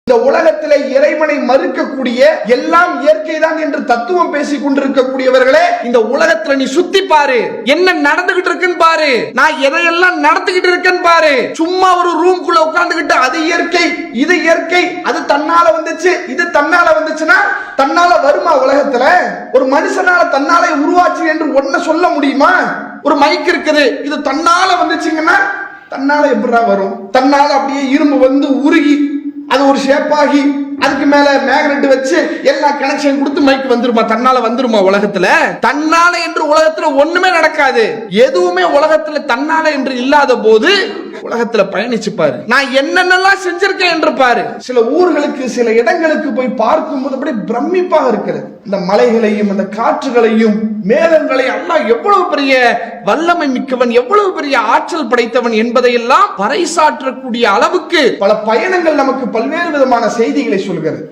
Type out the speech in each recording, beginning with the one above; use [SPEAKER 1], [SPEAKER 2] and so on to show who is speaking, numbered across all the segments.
[SPEAKER 1] இந்த உலகத்திலே இறைவனை மறுக்கக்கூடிய எல்லாம் இயற்கை தான் என்று தத்துவம் பேசிக் கொண்டிருக்கக்கூடியவர்களே, இந்த உலகத்துல நீ சுத்தி பாரு, என்ன நடந்துகிட்டு இருக்குன்னு பாரு, நான் எதையெல்லாம் நடத்திக்கிட்டு இருக்கேன்னு பாரு. சும்மா ஒரு ரூம்குள்ள உட்கார்ந்துகிட்டு அது இயற்கை இது இயற்கை, அது தன்னால வந்துச்சு இது தன்னால வந்துச்சுன்னா தன்னால வருமா? உலகத்துல ஒரு மனுஷனால தன்னாலே உருவாச்சு என்று ஒன்ன சொல்ல முடியுமா? ஒரு மைக் இருக்குது, இது தன்னால வந்துச்சுங்கன்னா தன்னால எப்படா வரும்? தன்னால அப்படியே இரும்பு வந்து உருகி அது ஒரு ஷேப்பாகி அதுக்கு மேல மேக்னெட் வச்சு எல்லா கனெக்ஷன் கொடுத்து மைக் வந்துருமா? தன்னால வந்துருமா? உலகத்துல தன்னால என்று உலகத்துல ஒண்ணுமே நடக்காது. எதுவுமே உலகத்துல தன்னால என்று இல்லாத போது உலகத்துல பயணிச்சு பாரு, நான் என்னென்னலாம் செஞ்சிருக்கேன் என்று பாரு. சில ஊர்களுக்கு சில இடங்களுக்கு போய் பார்க்கும் போது அப்படியே பிரமிப்பாக இருக்கிறது. இந்த மலைகளையும் அந்த காற்றுகளையும் மேகங்களையும் அல்லாஹ் எவ்வளவு பெரிய வல்லமை மிக்கவன், எவ்வளவு பெரிய ஆற்றல் படைத்தவன் என்பதையெல்லாம் பறைசாற்றக்கூடிய அளவுக்கு பல பயணங்கள் நமக்கு பல்வேறு விதமான செய்திகளை சொல்கிறது.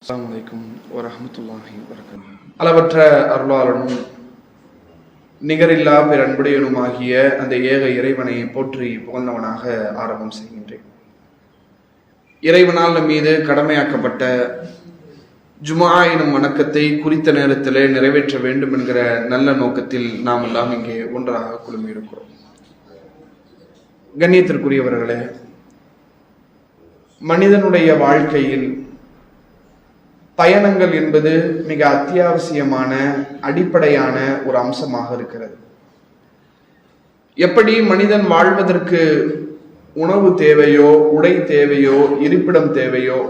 [SPEAKER 1] அஸ்ஸலாமு அலைக்கும் வரஹ்மத்துல்லாஹி வபரகாத்துஹு. அளவற்ற அருளாளனும் நிகரில்லா பேரன்புடையனுமாகிய அந்த ஏக இறைவனை போற்றி புகழ்ந்தவனாக ஆரம்பம் செய்கின்றேன். இறைவனால் நம் மீது கடமையாக்கப்பட்ட ஜுமா எனும் வணக்கத்தை குறித்த நேரத்திலே நிறைவேற்ற வேண்டும் என்கிற நல்ல நோக்கத்தில் நாம் எல்லாம் இங்கே ஒன்றாக குழுமி இருக்கிறோம். கண்ணியத்திற்குரியவர்களே, மனிதனுடைய வாழ்க்கையில் பயணங்கள் என்பது மிக அத்தியாவசியமான அடிப்படையான ஒரு அம்சமாக இருக்கிறது. எப்படி மனிதன் வாழ்வதற்கு உணவு தேவையோ, உடை தேவையோ, இருப்பிடம் தேவையோ,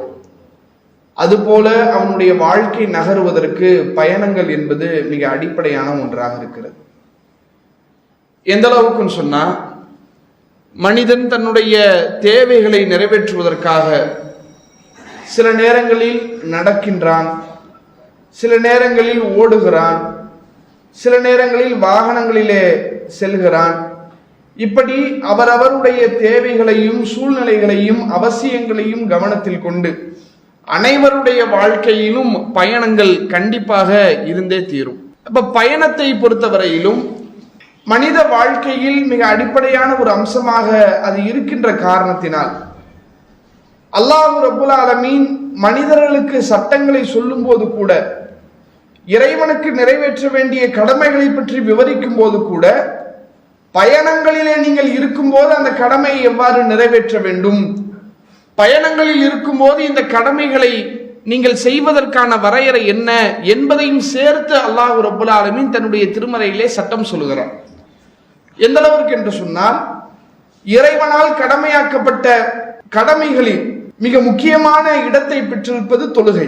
[SPEAKER 1] அதுபோல அவனுடைய வாழ்க்கை நகருவதற்கு பயணங்கள் என்பது மிக அடிப்படையான ஒன்றாக இருக்கிறது. எந்த அளவுக்குன்னு சொன்னா, மனிதன் தன்னுடைய தேவைகளை நிறைவேற்றுவதற்காக சில நேரங்களில் நடக்கின்றான், சில நேரங்களில் ஓடுகிறான், சில நேரங்களில் வாகனங்களிலே செல்கிறான். இப்படி அவரவருடைய தேவைகளையும் சூழ்நிலைகளையும் அவசியங்களையும் கவனத்தில் கொண்டு அனைவருடைய வாழ்க்கையிலும் பயணங்கள் கண்டிப்பாக இருந்தே தீரும். அப்ப பயணத்தை பொறுத்தவரையிலும் மனித வாழ்க்கையில் மிக அடிப்படையான ஒரு அம்சமாக அது இருக்கின்ற காரணத்தினால் அல்லாஹ் ரப்புல் ஆலமீன் மனிதர்களுக்கு சட்டங்களை சொல்லும் போது கூட, இறைவனுக்கு நிறைவேற்ற வேண்டிய கடமைகளை பற்றி விவரிக்கும் போது கூட, பயணங்களிலே நீங்கள் இருக்கும்போது அந்த கடமையை எவ்வாறு நிறைவேற்ற வேண்டும், பயணங்களில் இருக்கும்போது இந்த கடமைகளை நீங்கள் செய்வதற்கான வரையறை என்ன என்பதையும் சேர்த்து அல்லாஹ் ரப்புல் ஆலமீன் தன்னுடைய திருமறையிலே சட்டம் சொல்லுகிறார். எந்த அளவிற்கு என்று சொன்னால், இறைவனால் கடமையாக்கப்பட்ட கடமைகளில் மிக முக்கியமான இடத்தை பெற்றிருப்பது தொழுகை.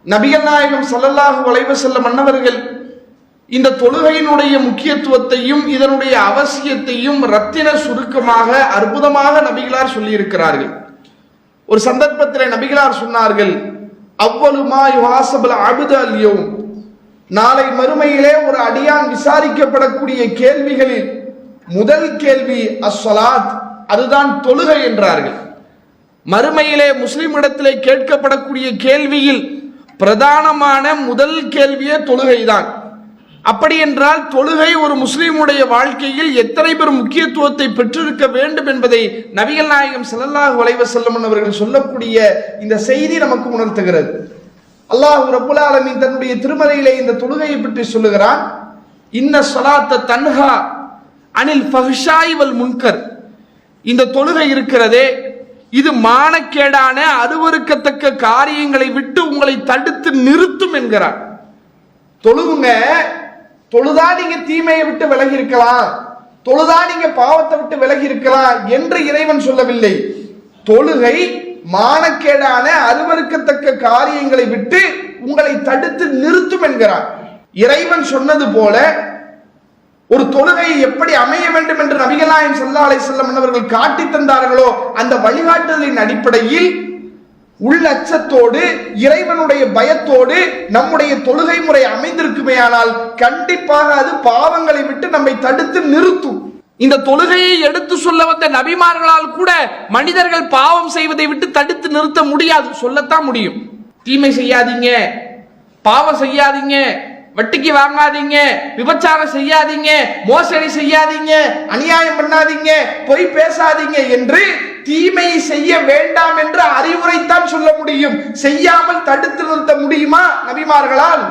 [SPEAKER 1] நபிகள் நாயகம் ஸல்லல்லாஹு அலைஹி வஸல்லம் அன்னவர்கள் இந்த தொழுகையினுடைய முக்கியத்துவத்தையும் இதனுடைய அவசியத்தையும் ரத்தின சுருக்கமாக அற்புதமாக நபிகளார் சொல்லி இருக்கிறார்கள். ஒரு சந்தர்ப்பத்தில் நபிகளார் சொன்னார்கள், அவ்வளு மா யுஹாஸபுல் அப்து அல் யௌம், நாளை மறுமையிலே ஒரு அடியான் விசாரிக்கப்படக்கூடிய கேள்விகளில் முதல் கேள்வி அஸ்ஸலாத், அதுதான் தொழுகை என்றார்கள். மறுமையிலே முஸ்லிம் இடத்திலே கேட்கப்படக்கூடிய கேள்வியில் பிரதானமான முதல் கேள்வியே தொழுகைதான். அப்படி என்றால் தொழுகை ஒரு முஸ்லிமுடைய வாழ்க்கையில் எத்தனை பேர் முக்கியத்துவத்தை பெற்றிருக்க வேண்டும் என்பதை நபிகள் நாயகம் ஸல்லல்லாஹு அலைஹி வஸல்லம் அவர்கள் சொல்லக்கூடிய இந்த செய்தி நமக்கு உணர்த்துகிறது. அல்லாஹ் ரப்புல் ஆலமீன் தன்னுடைய திருமறையிலே இந்த தொழுகையை பற்றி சொல்லுகிறான். இன்ன ஸலாத்த தன்ஹா அனில் ஃபஹ்ஷாய் வல் முன்கர், இந்த தொழுகை இருக்கிறதே இது மானக்கேடான அருவருக்கத்தக்க காரியங்களை விட்டு உங்களை தடுத்து நிறுத்தும் என்கிறார். தொழுவுங்க, தொழுதா நீங்க தீமையை விட்டு விலகி இருக்கலாம், தொழுதா நீங்க பாவத்தை விட்டு விலகி இருக்கலாம் என்று இறைவன் சொல்லவில்லை. தொழுகை மானக்கேடான அருவருக்கத்தக்க காரியங்களை விட்டு உங்களை தடுத்து நிறுத்தும் என்கிறார். இறைவன் சொன்னது போல ஒரு தொழுகை எப்படி அமைய வேண்டும் என்று நபிகள் நாயகம் ஸல்லல்லாஹு அலைஹி வஸல்லம் அவர்கள் காட்டி தந்தார்களோ அந்த வழிகாட்டுதலின் அடிப்படையில் உள்ளச்சத்தோடு இறைவனுடைய பயத்தோடு நம்முடைய தொழுகை முறை அமைந்திருக்குமேயானால் கண்டிப்பாக அது பாவங்களை விட்டு நம்மை தடுத்து நிறுத்தும். இந்த தொழுகையை எடுத்து சொல்ல வந்த நபிமார்களால் கூட மனிதர்கள் பாவம் செய்வதை விட்டு தடுத்து நிறுத்த முடியாது. சொல்லத்தான் முடியும், தீமை செய்யாதீங்க, பாவம் செய்யாதீங்க, வட்டிக்கு வாங்காதீங்க, விபச்சாரம் செய்யாதீங்க, மோசடி செய்யாதீங்க, அநியாயம் பண்ணாதீங்க, பொய் பேசாதீங்க என்று தீமை செய்ய வேண்டாம் என்று அறிவுரைத்தான் சொல்ல முடியும். செய்யாமல் தடுத்து நிறுத்த முடியுமா நபிமார்களால்?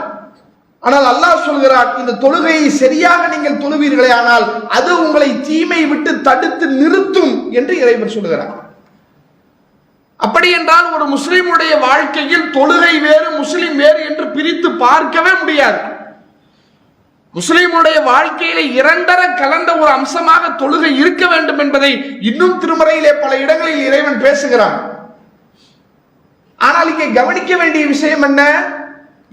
[SPEAKER 1] ஆனால் அல்லாஹ் சொல்கிறார், இந்த தொழுகையை சரியாக நீங்கள் தொழுவீர்களே ஆனால் அது உங்களை தீமை விட்டு தடுத்து நிறுத்தும் என்று இறைவன் சொல்கிறார். அப்படி என்றால் ஒரு முஸ்லிமுடைய வாழ்க்கையில் தொழுகை வேறு முஸ்லிம் வேறு என்று பிரித்து பார்க்கவே முடியாது. முஸ்லிமுடைய வாழ்க்கையில இரண்டர கலந்த ஒரு அம்சமாக தொழுகை இருக்க வேண்டும் என்பதை இன்னும் திருமறையிலே பல இடங்களில் இறைவன் பேசுகிறான். ஆனால் இங்கே கவனிக்க வேண்டிய விஷயம் என்ன?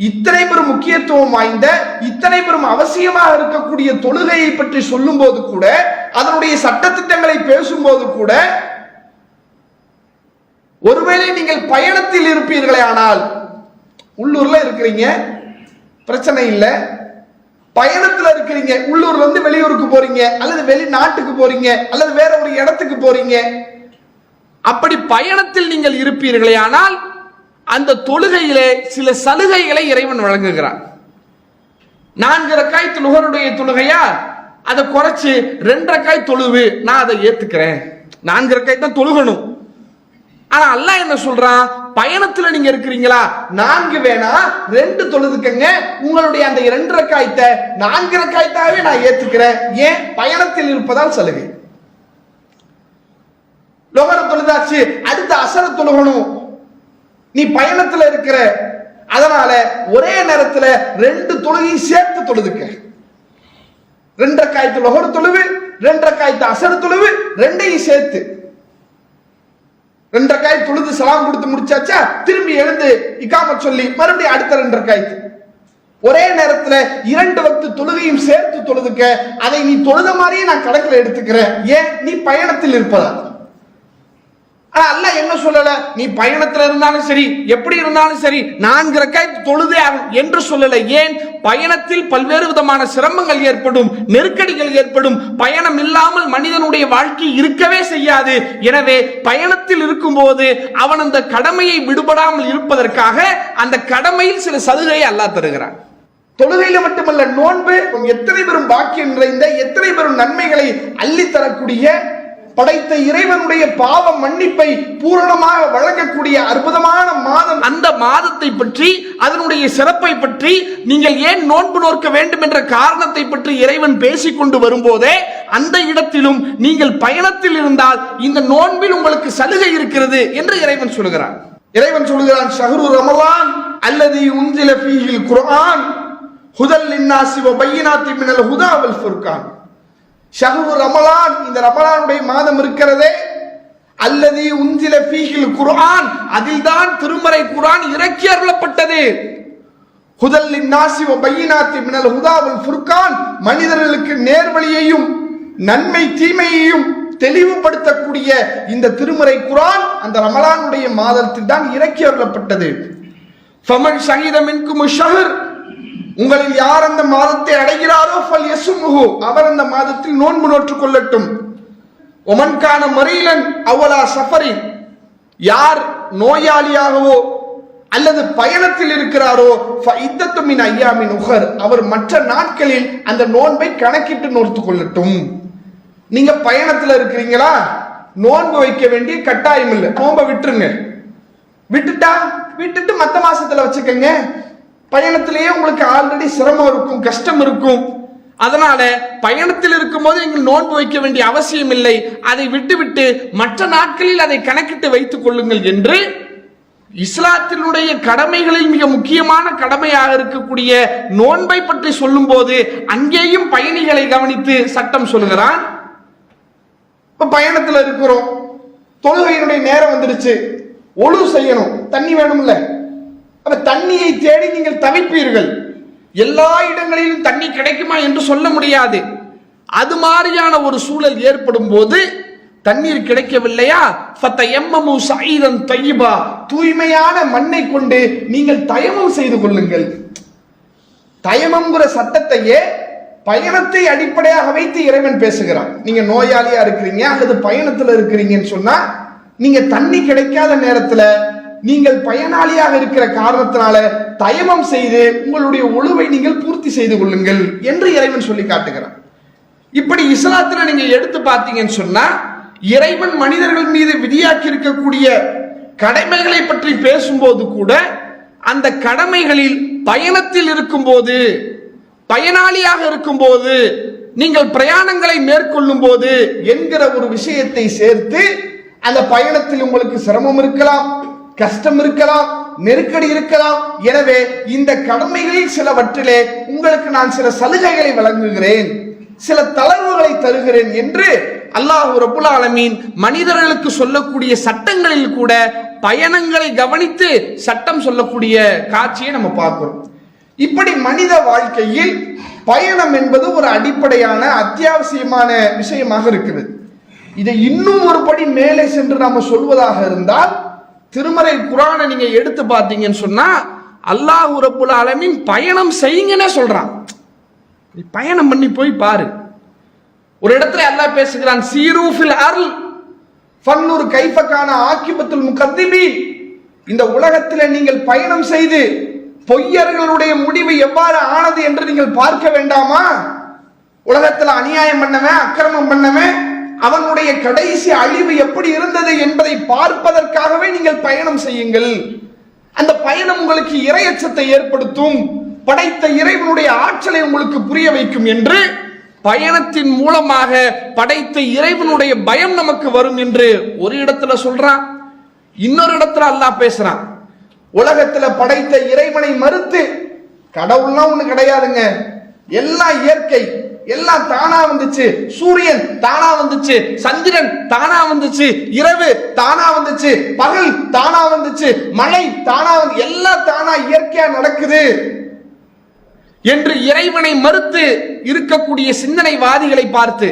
[SPEAKER 1] இத்தனை பெரும் முக்கியத்துவம் வாய்ந்த, இத்தனை பெரும் அவசியமாக இருக்கக்கூடிய தொழுகையை பற்றி சொல்லும் போது கூட, அதனுடைய சட்டத்திட்டங்களை பேசும்போது கூட, ஒருவேளை நீங்கள் பயணத்தில் இருப்பீர்களே ஆனால், உள்ளூர்ல இருக்கிறீங்க பிரச்சனை இல்லை, பயணத்துல இருக்கிறீங்க, உள்ளூர்ல இருந்து வெளியூருக்கு போறீங்க, அல்லது வெளிநாட்டுக்கு போறீங்க, அல்லது வேற ஒரு இடத்துக்கு போறீங்க, அப்படி பயணத்தில் நீங்கள் இருப்பீர்களே ஆனால் அந்த தொழுகையிலே சில சலுகைகளை இறைவன் வழங்குகிறான். 4 ரக்காய் லுஹருடைய தொழுகையா, அதை குறைச்சு 2 ரக்காய் தொழுவு, நான் அதை ஏத்துக்கிறேன். 4 ரக்காய் தான் தொழுகணும். ஆனா அல்லாஹ் என்ன சொல்றான்? பயணத்துல நீங்க இருக்கிறீங்களா, 4 வேணா 2 தொழுதுக்கங்க, உங்களுடைய அந்த 2 ரக்காயத்தை 4 ரக்காயத்தாவே நான் ஏத்துக்கிறேன். ஏன்? பயணத்தில் இருப்பதால் சலுகை. லொஹர தொழுதாச்சு, அடுத்த அசர தொழுகணும், நீ பயணத்துல இருக்கிற, அதனால ஒரே நேரத்துல 2 தொழுகையும் சேர்த்து தொழுதுக்க. 2 ரக்காயத்து லொஹர் தொழுவு, 2 ரக்காயத்து அசர் தொழுவு, 2ஐயும் சேர்த்து 2 ரக்காயத்து தொழுது சலாம் கொடுத்து முடிச்சாச்சா, திரும்பி எழுந்து இகாமத் சொல்லி மறுபடியும் அடுத்த 2 ரக்காயத்து ஒரே நேரத்துல 2 வக்து தொழுகையும் சேர்த்து தொழுதுக்க. அதை நீ தொழுத மாதிரியே நான் கணக்கில் எடுத்துக்கிறேன். ஏன்? நீ பயணத்தில் இருப்பதால். ஆனா அல்லாஹ் என்ன சொல்லல, நீ பயணத்துல இருந்தாலும் சரி, எப்படி இருந்தாலும் சரி 4 ரக்காயத் தொழுதே ஆகும் என்று சொல்லல. ஏன்? பயணத்தில் பல்வேறு விதமான சிரமங்கள் ஏற்படும், நெருக்கடிகள் ஏற்படும். பயணம் இல்லாமல் மனிதனுடைய வாழ்க்கை இருக்கவே செய்யாது. எனவே பயணத்தில் இருக்கும் போது அவன் அந்த கடமையை விடுபடாமல் இருப்பதற்காக அந்த கடமையில் சில சலுகையை அல்லாஹ் தருகிறான். தொழுகையில மட்டுமல்ல, நோன்பு எத்தனை பெரும் பாக்கியம் நிறைந்த, எத்தனை பெரும் நன்மைகளை அள்ளி தரக்கூடிய, படைத்த இறைவனுடைய பாவ மன்னிப்பை பூரணமாக வழங்கக்கூடிய அற்புதமான மாதம். அந்த மாதத்தை பற்றி, அதனுடைய சிறப்பை பற்றி, நீங்கள் ஏன் நோன்பு நோக்க வேண்டும் என்ற காரணத்தை பற்றி இறைவன் பேசிக்கொண்டு வரும்போதே அந்த இடத்திலும் நீங்கள் பயணத்தில் இருந்தால் இந்த நோன்பில் உங்களுக்கு சலுகை இருக்கிறது என்று இறைவன் சொல்கிறான். இறைவன் சொல்கிறான், ஷஹ்ரு ரமலான் அல்லதி உன்சில ஃபீஹில் குர்ஆன் ஹுதல் லின்னாஸி வ பையினாத்தின் மினல் ஹுதா வல் ஃபுர்கான். ஷஹ்ரு ரமலான், இந்த ரமலானுடைய மாதம் இருக்கிறதே, அல்லதி உன்சில ஃபீஹில் குர்ஆன், அதில்தான் திருமறை குர்ஆன் இறக்கி அருளப்பட்டது. ஹுதல் லின்னாஸி வ பையினாத்தின் மினல் ஹுதா வல் ஃபுர்கான், மனிதர்களுக்கு நேர்வழியையும் நன்மை தீமையையும் தெளிவுபடுத்தக்கூடிய இந்த திருமறை குர்ஆன் அந்த ரமலானுடைய மாதத்தில் தான் இறக்கி அருளப்பட்டது. ஃபமன் ஷஹீத மின்கும் ஷஹர், உங்களில் யார் அந்த மாதத்தை அடைகிறாரோ ஃபல் யஸ்முஹு, அவர் அந்த மாதத்தில் நோன்பு நோற்றுக் கொள்ளட்டும். ஒமன் கான மரீலன் அவலா சஃபரின், யார் நோயாளியாகவோ அல்லது பயணத்தில் இருக்கிறாரோ ஃபஇத்தத்து மின் அய்யாமின் உஹர், அவர் மற்ற நாட்களில் அந்த நோன்பை கணக்கிட்டு நோற்றுக் கொள்ளட்டும். நீங்க பயணத்துல இருக்கிறீங்களா, நோன்பு வைக்க வேண்டிய கட்டாயம் இல்லை, நோன்பை விட்டுருங்க. விட்டுட்டு மத்த மாசத்துல வச்சுக்கங்க. பயணத்திலேயே உங்களுக்கு ஆல்ரெடி சிரமம் இருக்கும், கஷ்டம் இருக்கும். அதனால பயணத்தில் இருக்கும் போது நீங்கள் நோன்பு வைக்க வேண்டிய அவசியம் இல்லை. அதை விட்டுவிட்டு மற்ற நாட்களில் அதை கணக்கிட்டு வைத்துக் கொள்ளுங்கள் என்று இஸ்லாத்தினுடைய கடமைகளில் மிக முக்கியமான கடமையாக இருக்கக்கூடிய நோன்பை பற்றி சொல்லும் போது அங்கேயும் பயணிகளை கவனித்து சட்டம் சொல்கிறான். இப்ப பயணத்துல இருக்கிறோம், தொழுகையினுடைய நேரம் வந்துருச்சு, ஒழு செய்யணும், தண்ணி வேணும்ல. அப்ப தண்ணியை தேடி நீங்கள் தவிப்பீர்கள். எல்லா இடங்களிலும் தண்ணி கிடைக்குமா என்று சொல்ல முடியாது. அது மாதிரியான ஒரு சூழல் ஏற்படும் போது தண்ணீர் கிடைக்கவில்லையா, ஃபதயம்மமு ஸஈதன் தய்யிபா, தூய்மையான மண்ணை கொண்டு நீங்கள் தயமம் செய்து கொள்ளுங்கள். தயமம்ங்கிற சட்டத்தையே பயணத்தை அடிப்படையாக வைத்து இறைவன் பேசுகிறான். நீங்க நோயாளியா இருக்கிறீங்க அல்லது பயணத்துல இருக்கிறீங்கன்னு சொன்னா, நீங்க தண்ணி கிடைக்காத நேரத்துல நீங்கள் பயனாளியாக இருக்கிற காரணத்தினால தயமம் செய்து உங்களுடைய ஒழுவை நீங்கள் பூர்த்தி செய்து கொள்ளுங்கள் என்று இறைவன் சொல்லி காட்டுகிறான். இப்படி இஸ்லாத்துல நீங்க எடுத்து பார்த்தீங்கன்னு சொன்னா இறைவன் மனிதர்கள் மீது விதியாக்கி இருக்கக்கூடிய கடமைகளை பற்றி பேசும்போது கூட அந்த கடமைகளில் பயணத்தில் இருக்கும்போது, பயனாளியாக இருக்கும்போது, நீங்கள் பிரயாணங்களை மேற்கொள்ளும் போது என்கிற ஒரு விஷயத்தை சேர்த்து, அந்த பயணத்தில் உங்களுக்கு சிரமம் இருக்கலாம், கஷ்டம் இருக்கலாம், நெருக்கடி இருக்கலாம், எனவே இந்த கடமைகளில் சிலவற்றிலே உங்களுக்கு நான் சில சலுகைகளை வழங்குகிறேன், சில தளர்வுகளை தருகிறேன் என்று அல்லாஹ் ரப்புல் ஆலமீன் மனிதர்களுக்கு சொல்லக்கூடிய சட்டங்களில் கூட பயணங்களை கவனித்து சட்டம் சொல்லக்கூடிய காட்சியை நம்ம பார்க்கிறோம். இப்படி மனித வாழ்க்கையில் பயணம் என்பது ஒரு அடிப்படையான அத்தியாவசியமான விஷயமாக இருக்குது. இதை இன்னும் ஒரு படி மேலே சென்று நாம சொல்வதாக இருந்தால், திருமறை குர்ஆனை நீங்க எடுத்து பார்த்தீங்கன்னு சொன்னா அல்லாஹ் ரப்புல் ஆலமீன் பயணம் செய்யுங்கன்னே சொல்றான். பயணம் பண்ணி போய் பாரு. ஒரு இடத்துல அல்லாஹ் பேசுகிறான், சீரு ஃபில் அர்ல் ஃபன்னுர் கைஃப கான ஆகிபத்துல் முகத்திபீன். இந்த உலகத்தில் நீங்கள் பயணம் செய்து பொய்யர்களுடைய முடிவு எவ்வாறு ஆனது என்று நீங்கள் பார்க்க வேண்டாமா? உலகத்தில் அநியாயம் பண்ணவன், அக்கிரமம் பண்ணவன், அவனுடைய கடைசி அழிவு எப்படி இருந்தது என்பதை பார்ப்பதற்காகவே நீங்கள் பயணம் செய்யுங்கள். அந்த பயணம் உங்களுக்கு இறையச்சத்தை ஏற்படுத்தும், படைத்த இறைவனுடைய ஆற்றலை உங்களுக்கு புரிய வைக்கும் என்று பயணத்தின் மூலமாக படைத்த இறைவனுடைய பயம் நமக்கு வரும் என்று ஒரு இடத்துல சொல்றான். இன்னொரு இடத்துல அல்லாஹ் பேசுறான், உலகத்துல படைத்த இறைவனை மறுத்து கடவுள்லாம் ஒண்ணு கிடையாதுங்க, எல்லாம் இயற்கை, எல்லாம் தானா வந்துச்சு, சூரியன் தானா வந்துச்சு, சந்திரன் தானா வந்துச்சு, இரவு தானா வந்துச்சு, பகல் தானா வந்துச்சு, மழை தானா வந்து, எல்லாம் தானா இயற்கையா நடக்குது என்று இறைவனை மறுத்து இருக்கக்கூடிய சிந்தனைவாதிகளை பார்த்து,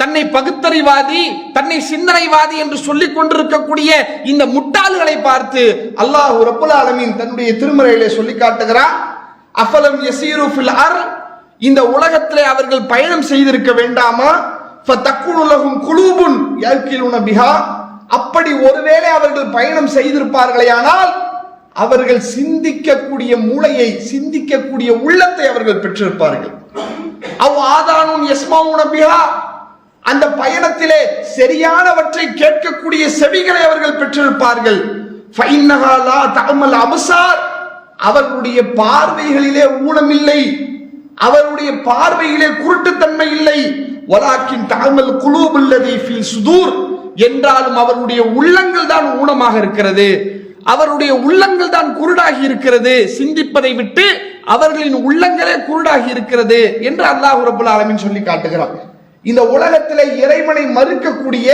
[SPEAKER 1] தன்னை பகுத்தறிவாதி, தன்னை சிந்தனைவாதி என்று சொல்லிக் கொண்டிருக்கக்கூடிய இந்த முட்டாள்களை பார்த்து அல்லாஹ் ரப்புல் ஆலமீன் தன்னுடைய திருமறையிலே சொல்லி காட்டுகிறார், அஃபலம் யஸீரு ஃபில் அர்ல், இந்த உலகத்திலே அவர்கள் பயணம் செய்திருக்க வேண்டாமா? ஃபதக்குனு லஹும் குலூபுன் யல்கிலுன பிஹா, அப்படி ஒருவேளை அவர்கள் பயணம் செய்திருப்பார்களேயானால் அவர்கள் சிந்திக்கக்கூடிய மூளையை, சிந்திக்கக்கூடிய உள்ளத்தை அவர்கள் பெற்றிருப்பார்கள். அவ் ஆதானுன் யஸ்மவுன பிஹா, அந்த பயணத்திலே சரியானவற்றை கேட்கக்கூடிய செவிகளை அவர்கள் பெற்றிருப்பார்கள். ஃபைன்னஹா லா தஅமல் அப்சார், அவர்களுடைய பார்வைகளிலே ஊனம் இல்லை, அவருடைய பார்வையிலே குருட்டுத்தன்மை இல்லை. வலாக்கின் தஅமல் குலூபுல்லதி ஃபில் சுதூர், என்றாலும் அவருடைய உள்ளங்கள் தான் ஊனமாக இருக்கிறது, அவருடைய உள்ளங்கள் தான் குருடாகி இருக்கிறது, சிந்திப்பதை விட்டு அவர்களின் உள்ளங்களே குருடாகி இருக்கிறது என்று அல்லாஹ் ரப்புல் ஆலமீன் சொல்லி காட்டுகிறார். இந்த உலகத்திலே இறைவனை மறுக்கக்கூடிய,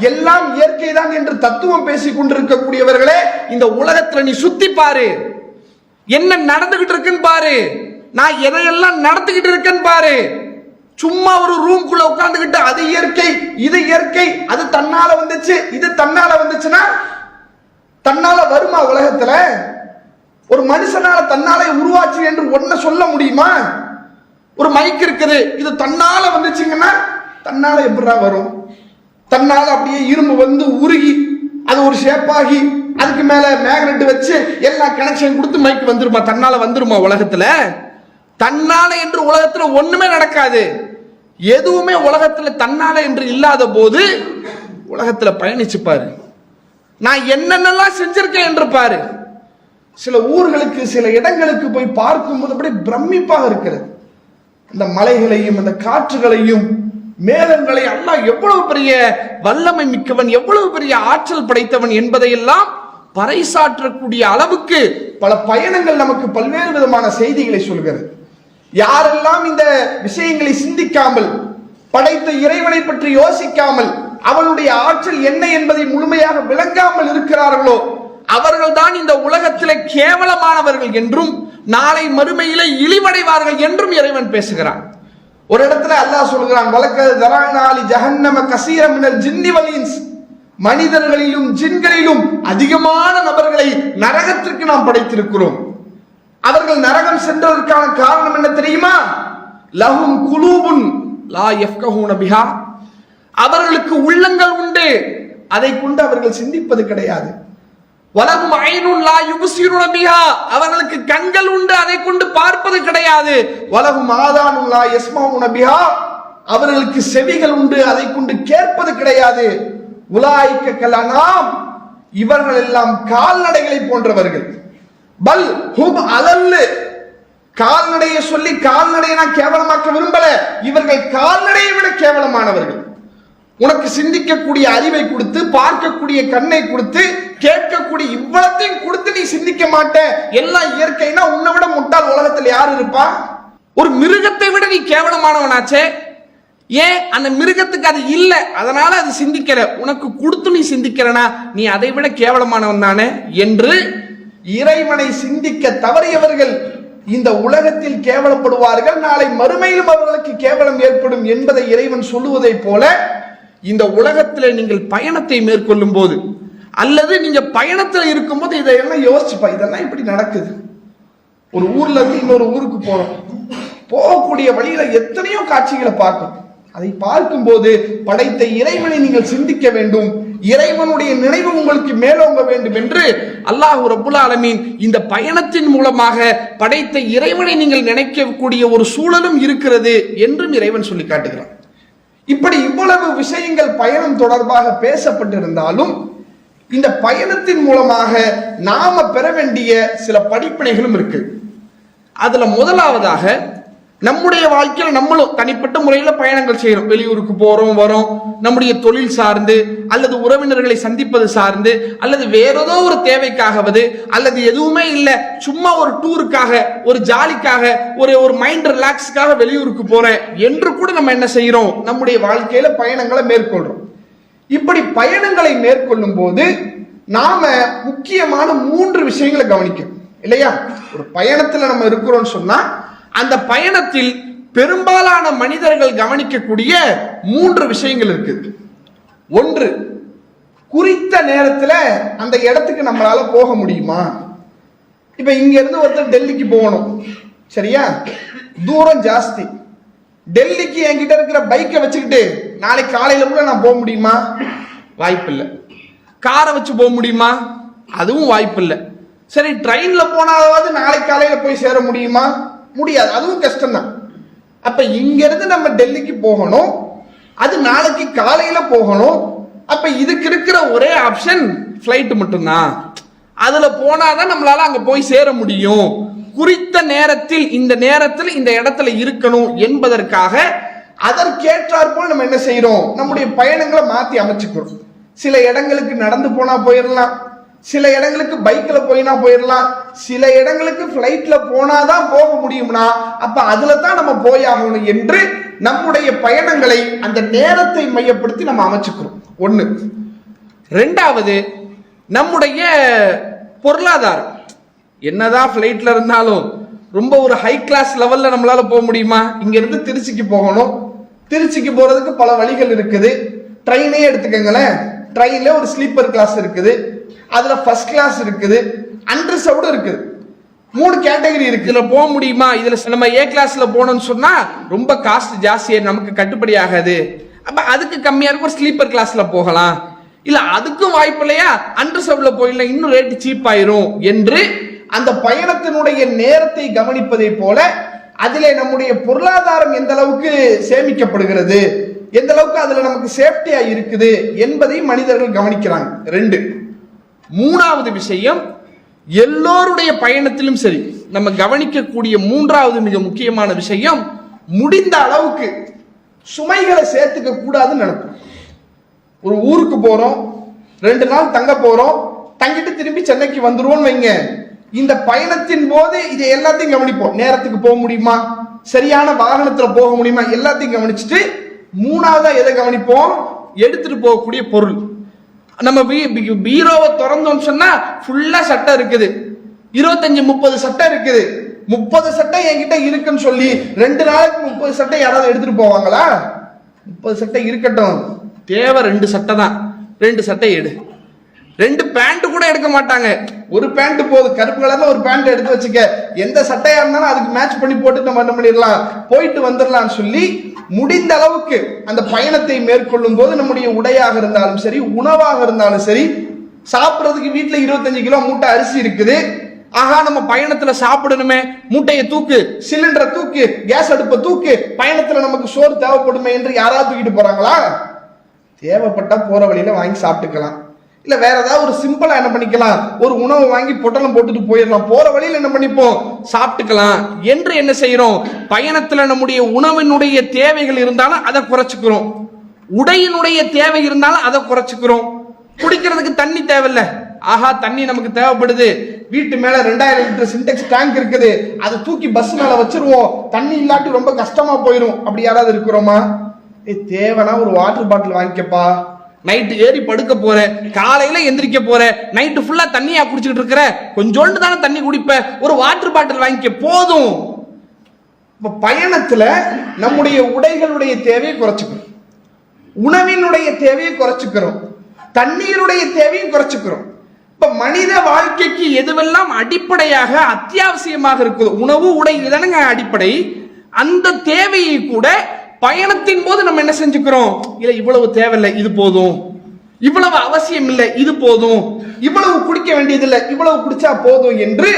[SPEAKER 1] எல்லாம் இயற்கை தான் என்று தத்துவம் பேசிக் கொண்டிருக்கக்கூடியவர்களே, இந்த உலகத்துல நீ சுத்தி பாரு, என்ன நடந்துகிட்டு இருக்குன்னு பாரு, நான் எதையெல்லாம் நடத்திக்கிட்டு இருக்கேன்னு பாரு. சும்மா ஒரு ரூம்குள்ள உட்கார்ந்துகிட்டு அது இயற்கை, இது இயற்கை, அது தன்னால வந்துச்சு, இது தன்னால வந்துச்சுன்னா தன்னால வருமா? உலகத்துல ஒரு மனுஷனால தன்னாலே உருவாச்சு என்று ஒன்ன சொல்ல முடியுமா? ஒரு மைக் இருக்குது, இது தன்னால வந்துச்சுங்கன்னா தன்னால எப்படிடா வரும்? தன்னால அப்படியே இரும்பு வந்து உருகி அது ஒரு ஷேப்பாகி அதுக்கு மேல மேக்னெட் வச்சு எல்லா கனெக்ஷன் கொடுத்து மைக் வந்துருமா? தன்னால வந்துருமா? உலகத்துல தன்னால என்று உலகத்துல ஒண்ணுமே நடக்காது. எதுவுமே உலகத்துல தன்னால என்று இல்லாத போது உலகத்துல பயணிச்சு பாரு, நான் என்னென்னலாம் செஞ்சிருக்கேன் என்று பாரு. சில ஊர்களுக்கு, சில இடங்களுக்கு போய் பார்க்கும்போது அப்படியே பிரமிப்பாக இருக்கிறது. இந்த மலைகளையும் அந்த காற்றுகளையும் மேகங்களை அல்லாஹ் எவ்வளவு பெரிய வல்லமை மிக்கவன், எவ்வளவு பெரிய ஆற்றல் படைத்தவன் என்பதையெல்லாம் பறைசாற்றக்கூடிய அளவுக்கு பல பயணங்கள் நமக்கு பல்வேறு விதமான செய்திகளை சொல்கிறது. யாரெல்லாம் இந்த விஷயங்களை சிந்திக்காமல், படைத்த இறைவனை பற்றி யோசிக்காமல், அவனுடைய ஆற்றல் என்ன என்பதை முழுமையாக விளங்காமல் இருக்கிறார்களோ அவர்கள் தான் இந்த உலகத்திலே கேவலமானவர்கள் என்றும் நாளை மறுமையிலே இழிவடைவார்கள் என்றும் இறைவன் பேசுகிறான். ஒரு இடத்துல அல்லாஹ் சொல்கிறான், வலக்கத் தரஅனா லி ஜஹன்னம கஸீரன் மினல் ஜின்னி வல் இன்ஸ், மனிதர்களிலும் ஜின்களிலும் அதிகமான நபர்களை நரகத்திற்கு நாம் படைத்திருக்கிறோம். அவர்கள் நரகம் சென்றதற்கான காரணம் என்ன தெரியுமா? லஹும் குலூபுன் லா யஃப்கஹூன பிஹா, அவர்களுக்கு உள்ளங்கள் உண்டு, அதை கொண்டு அவர்கள் சிந்திப்பது கிடையாது.
[SPEAKER 2] வலகும் ஐனுன் லா யுப்சிருன பிஹா, அவர்களுக்கு கண்கள் உண்டு, அதை கொண்டு பார்ப்பது கிடையாது.
[SPEAKER 1] வலகும் ஆதானுன் லா யஸ்மஊன பிஹா, அவர்களுக்கு செவிகள் உண்டு, அதை கொண்டு கேட்பது கிடையாது. உலாயிக்க கலனாம், இவர்கள் எல்லாம் கால்நடைகளை போன்றவர்கள். பல் ஹும் அலல்லு, கால்நடையை சொல்லி கால்நடையை நான் கேவலமாக்க விரும்பல, இவர்கள் கால்நடையை விட கேவலமானவர்கள். உனக்கு சிந்திக்கக்கூடிய அறிவை கொடுத்து, பார்க்கக்கூடிய கண்ணை கொடுத்து, கேட்கக்கூடிய இவ்வளத்தையும் கொடுத்து நீ சிந்திக்க மாட்ட, எல்லாம் இயற்கைனா உன்னை விட முட்டாள் உலகத்தில் யார் இருப்பா?
[SPEAKER 2] ஒரு மிருகத்தை விட நீ கேவலமானவனாச்சே. ஏன் அந்த மிருகத்துக்கு அது இல்லை, அதனால அது சிந்திக்கல, உனக்கு கொடுத்து நீ சிந்திக்கிறனா நீ அதை விட கேவலமானவன் தானே என்று
[SPEAKER 1] இறைவனை சிந்திக்க தவறியவர்கள் இந்த உலகத்தில் கேவலப்படுவார்கள், நாளை மறுமையிலும் அவர்களுக்கு கேவலம் ஏற்படும் என்பதை இறைவன் சொல்லுவதை போல, இந்த உலகத்தில் நீங்கள் பயணத்தை மேற்கொள்ளும் போது அல்லது நீங்க பயணத்தில் இருக்கும்போது இதையெல்லாம் யோசிச்சுப்பா, இதெல்லாம் இப்படி நடக்குது. ஒரு ஊர்ல இருந்து இன்னொரு ஊருக்கு போறோம், போகக்கூடிய வழியில எத்தனையோ காட்சிகளை பார்க்கும். அதை பார்க்கும் போது படைத்த இறைவனை நீங்கள் சிந்திக்க வேண்டும், இறைவனுடைய நினைவு உங்களுக்கு மேலோங்க வேண்டும் என்று அல்லாஹ் ரப்புல் ஆலமீன் இந்த பயணத்தின் மூலமாக படைத்த இறைவனை நீங்கள் நினைக்கக்கூடிய ஒரு சூழலும் இருக்கிறது என்றும் இறைவன் சொல்லி காட்டுகிறான். இப்படி இவ்வளவு விஷயங்கள் பயணம் தொடர்பாக பேசப்பட்டிருந்தாலும் இந்த பயணத்தின் மூலமாக நாம பெற வேண்டிய சில படிப்பினைகளும் இருக்கு. அதுல முதலாவதாக, நம்முடைய வாழ்க்கையில் நம்மளும் தனிப்பட்ட முறையில் பயணங்கள் செய்யறோம், வெளியூருக்கு போறோம் வரோம், நம்முடைய தொழில் சார்ந்து அல்லது உறவினர்களை சந்திப்பது சார்ந்து அல்லது வேற ஏதோ ஒரு தேவைக்காகவது அல்லது எதுவுமே இல்லை சும்மா ஒரு டூருக்காக, ஒரு ஜாலிக்காக, ஒரு மைண்ட் ரிலாக்ஸுக்காக வெளியூருக்கு போறேன் என்று கூட நம்ம என்ன செய்யறோம், நம்முடைய வாழ்க்கையில பயணங்களை மேற்கொள்றோம். இப்படி பயணங்களை மேற்கொள்ளும் போது நாம முக்கியமான 3 விஷயங்களை கவனிக்கணும் இல்லையா? ஒரு பயணத்துல நம்ம இருக்கிறோம்னு சொன்னா அந்த பயணத்தில் பெரும்பாலான மனிதர்கள் கவனிக்கக்கூடிய 3 விஷயங்கள் இருக்குது. ஒன்று, குறித்த நேரத்தில் அந்த இடத்துக்கு நம்மளால போக முடியுமா? இப்ப இங்க இருந்து ஒருத்தர் டெல்லிக்கு போகணும், சரியா? தூரம் ஜாஸ்தி. டெல்லிக்கு என்கிட்ட இருக்கிற பைக்கை வச்சுக்கிட்டு நாளைக்கு காலையில கூட நான் போக முடியுமா? வாய்ப்பில்லை. காரை வச்சு போக முடியுமா? அதுவும் வாய்ப்பில்லை. சரி, ட்ரெயின்ல போனாவது நாளைக்கு காலையில போய் சேர முடியுமா? முடியாது, அதுவும் கஷ்டம்தான். அப்ப இங்க இருந்து நம்ம டெல்லிக்கு போகணும், அது நாளைக்கு காலையில போகணும். அப்ப இதுக்கு இருக்கிற ஒரே ஆப்ஷன் ஃபிளைட் மட்டும்தான். அதுல போனாதான் நம்மளால அங்க போய் சேர முடியும். குறித்த நேரத்தில் இந்த நேரத்தில் இந்த இடத்துல இருக்கணும் என்பதற்காக அதற்கேற்றாற்போல் நம்ம என்ன செய்யறோம், நம்முடைய பயணங்களை மாத்தி அமைச்சுக்கிறோம். சில இடங்களுக்கு நடந்து போனா போயிடலாம், சில இடங்களுக்கு பைக்ல போயினா போயிடலாம், சில இடங்களுக்கு பிளைட்ல போனாதான் போக முடியும்னா அப்ப அதுல தான் நம்ம போயாகணும் என்று நம்முடைய பயணங்களை அந்த நேரத்தை மையப்படுத்தி நம்ம அமைச்சுக்கிறோம். ஒண்ணு. ரெண்டாவது, நம்முடைய பொருளாதாரம். என்னதான் பிளைட்ல இருந்தாலும் ரொம்ப ஒரு ஹை கிளாஸ் லெவல்ல நம்மளால போக முடியுமா? இங்க இருந்து திருச்சிக்கு போகணும், திருச்சிக்கு போறதுக்கு பல வழிகள் இருக்குது. ட்ரெயினே எடுத்துக்கங்களேன், ட்ரெயின்ல ஒரு ஸ்லீப்பர் கிளாஸ் இருக்குது, அதுல ஃபர்ஸ்ட் கிளாஸ் இருக்குது, அன்ரிசர்வ்டு இருக்குது. 3 கேட்டகரி இருக்கு. இதுல போக முடியுமா? இதுல நம்ம ஏ கிளாஸ்ல போனோம்னு சொன்னா ரொம்ப காஸ்ட் ஜாஸ்தியா, நமக்கு கட்டுப்படி ஆகாது. அப்ப அதுக்கு கம்மியா இருக்கும், ஒரு ஸ்லீப்பர் கிளாஸ்ல போகலாம். இல்ல அதுக்கும் வாய்ப்பு இல்லையா, அன்ரிசர்வ்ல போயிடலாம், இன்னும் ரேட் சீப் ஆயிரும் என்று அந்த பயணத்தினுடைய நேரத்தை கவனிப்பதை போல அதிலே நம்முடைய பொருளாதாரம் எந்த அளவுக்கு சேமிக்கப்படுகிறது, எந்த அளவுக்கு அதுல நமக்கு சேஃப்டியா இருக்குது என்பதை மனிதர்கள் கவனிக்கிறாங்க. 2. மூணாவது விஷயம், எல்லோருடைய பயணத்திலும் சரி நம்ம கவனிக்கக்கூடிய 3வது மிக முக்கியமான விஷயம், முடிந்த அளவுக்கு சுமைகளை சேர்த்துக்க கூடாதுன்னு நினைப்போம். ஒரு ஊருக்கு போறோம், 2 நாள் தங்க போறோம், தங்கிட்டு திரும்பி சென்னைக்கு வந்துருவோம் வைங்க. இந்த பயணத்தின் போது இதை எல்லாத்தையும் கவனிப்போம். நேரத்துக்கு போக முடியுமா, சரியான வாகனத்துல போக முடியுமா, எல்லாத்தையும் கவனிச்சுட்டு 3வதா எதை கவனிப்போம், எடுத்துட்டு போகக்கூடிய பொருள். நம்ம பீரோவை திறந்தோம்னு சொன்னா ஃபுல்லா சட்டை இருக்குது, 25-30 சட்டை இருக்குது. 30 சட்டை என்கிட்ட இருக்குன்னு சொல்லி 2 நாளைக்கு 30 சட்டை யாராவது எடுத்துட்டு போவாங்களா? 30 சட்டை இருக்கட்டும், தேவை 2 சட்டை தான், 2 சட்டை எடு. 2 பேண்ட் கூட எடுக்க மாட்டாங்க, ஒரு பேண்ட் போது, கருப்பு கலர்ல ஒரு பேண்ட் எடுத்து வச்சுக்க, எந்த சட்டையா இருந்தாலும் அதுக்கு மேட்ச் பண்ணி போட்டு நம்ம என்ன பண்ணிடலாம், போயிட்டு வந்துடலாம்னு சொல்லி முடிந்த அளவுக்கு அந்த பயணத்தை மேற்கொள்ளும் போது நம்முடைய உடையாக இருந்தாலும் சரி, உணவாக இருந்தாலும் சரி, சாப்பிட்றதுக்கு வீட்டுல 25 கிலோ மூட்டை அரிசி இருக்குது.
[SPEAKER 2] ஆஹா, நம்ம பயணத்துல சாப்பிடணுமே, மூட்டையை தூக்கு,
[SPEAKER 1] சிலிண்டரை தூக்கு, கேஸ் அடுப்பை தூக்கு, பயணத்துல நமக்கு சோறு தேவைப்படுமே என்று யாராவது தூக்கிட்டு போறாங்களா? தேவைப்பட்டா போற வழியில வாங்கி சாப்பிட்டுக்கலாம். இல்ல வேற ஏதாவது ஒரு சிம்பிளா என்ன பண்ணிக்கலாம், ஒரு உணவு வாங்கி பொட்டலம் போட்டுட்டு போயிடலாம். போற வழியில என்ன பண்ணிப்போம்,
[SPEAKER 2] சாப்பிட்டுக்கலாம் என்று என்ன செய்யறோம்? பயணத்துல நம்முடைய உணவினுடைய தேவைகள் இருந்தாலும் அதை குறைச்சுக்கிறோம், உடையினுடைய தேவை இருந்தாலும் அதை குறைச்சுக்கிறோம். குடிக்கிறதுக்கு தண்ணி தேவையில்ல, ஆஹா தண்ணி நமக்கு தேவைப்படுது,
[SPEAKER 1] வீட்டு மேல 2000 லிட்டர் சின்டெக்ஸ் டேங்க் இருக்குது, அதை தூக்கி பஸ் மேல வச்சிருவோம், தண்ணி இல்லாட்டி ரொம்ப கஷ்டமா போயிடும். அப்படி யாராவது இருக்கிறோமா? தேவைன்னா ஒரு வாட்டர் பாட்டில் வாங்கிக்கப்பா.
[SPEAKER 2] நைட்டு ஏறி படுக்க போற, காலையில எந்திரிக்க போற, நைட்டு ஃபுல்லா தண்ணியா குடிச்சுக்கிட்டு இருக்கிற, கொஞ்சோண்டு தானே தண்ணி குடிப்ப, ஒரு வாட்டர் பாட்டில் வாங்கிக்க போதும்.
[SPEAKER 1] இப்ப பயணத்துல நம்முடைய உடைகளுடைய தேவையை குறைச்சுக்கிறோம், உணவினுடைய தேவையை குறைச்சுக்கிறோம், தண்ணீருடைய தேவையும் குறைச்சுக்கிறோம். இப்ப மனித வாழ்க்கைக்கு எதுவெல்லாம் அடிப்படையாக அத்தியாவசியமாக இருக்குது, உணவு உடை இதுதானுங்க அடிப்படை. அந்த தேவையை கூட பயணத்தின் போது நம்ம என்ன செஞ்சுக்கிறோம், இல்ல இவ்வளவு தேவையில்லை இது போதும், இவ்வளவு அவசியம் இல்லை இது போதும், இவ்வளவு குடிக்க வேண்டியதில்லை இவ்வளவு குடிச்சா போதும் என்று